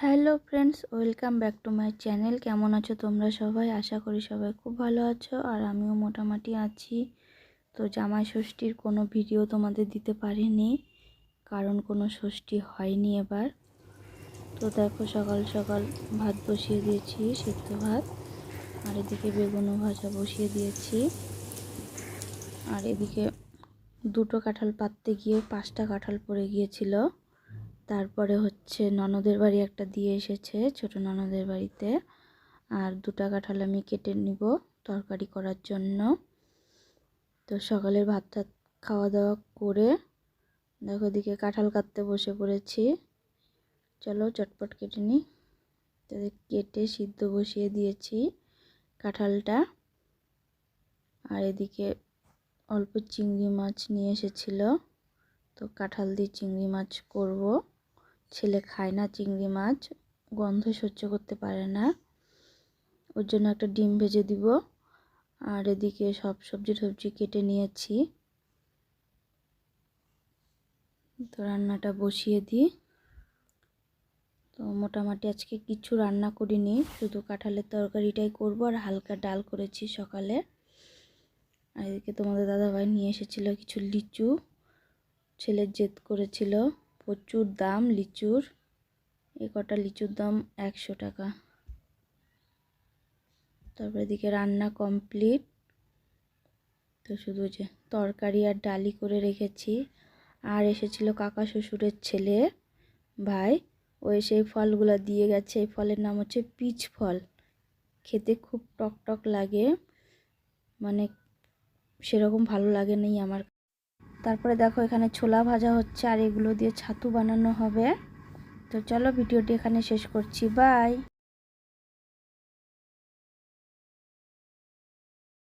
Hello friends, welcome back to my channel. কেমন আছো তোমরা সবাই? আশা করি সবাই খুব ভালো আছো, আর আমিও মোটামুটি আছি। তো জামাই ষষ্ঠীর কোনো ভিডিও তোমাদের দিতে পারিনি, কারণ কোনো ষষ্ঠী হয়নি এবার। তো দেখো, সকাল সকাল ভাত বসিয়ে দিয়েছি, সিদ্ধ ভাত, আর এদিকে বেগুনও ভাজা বসিয়ে দিয়েছি। আর এদিকে দুটো কাঁঠাল পাততে গিয়ে 5টা কাঁঠাল পড়ে গিয়েছিল। তারপরে হচ্ছে ননদের বাড়ি একটা দিয়ে এসেছে, ছোট ননদের বাড়িতে। আর 2টা কাঁঠাল আমি কেটে নিব তরকারি করার জন্য। তো সকালের ভাত টাত খাওয়া দাওয়া করে দেখো এদিকে কাঁঠাল কাটতে বসে পড়েছি। চলো চটপট কেটে নিই। তাদের কেটে সিদ্ধ বসিয়ে দিয়েছি কাঁঠালটা। আর এদিকে অল্প চিংড়ি মাছ নিয়ে এসেছিল, তো কাঁঠাল দিয়ে চিংড়ি মাছ করব। ছেলে খায় না চিংড়ি মাছ, গন্ধ সহ্য করতে পারে না, ওর জন্য একটা ডিম ভেজে দিব। আর এদিকে সব সবজি কেটে নিয়েছি, তো রান্নাটা বসিয়ে দিই। তো মোটামুটি আজকে কিছু রান্না করিনি, শুধু কাঁঠালের তরকারিটাই করব, আর হালকা ডাল করেছি সকালে। আর এদিকে তোমাদের দাদাভাই নিয়ে এসেছিল কিছু লিচু, ছেলের জেদ করেছিল, প্রচুর দাম লিচুর। এই কটা লিচুর দাম 100 টাকা। তারপরে এদিকে রান্না কমপ্লিট। তো শুধু যে তরকারি আর ডালি করে রেখেছি। আর এসেছিল কাকা শ্বশুরের ছেলে ভাই, ও সেই ফলগুলো দিয়ে গেছে। এই ফলের নাম হচ্ছে পিচ ফল, খেতে খুব টক টক লাগে, মানে সেরকম ভালো লাগে নাই আমার। তারপরে দেখো এখানে ছোলা ভাজা হচ্ছে, আর এগুলো দিয়ে ছাতু বানানো হবে। তো চলো ভিডিওটি এখানে শেষ করছি, বাই।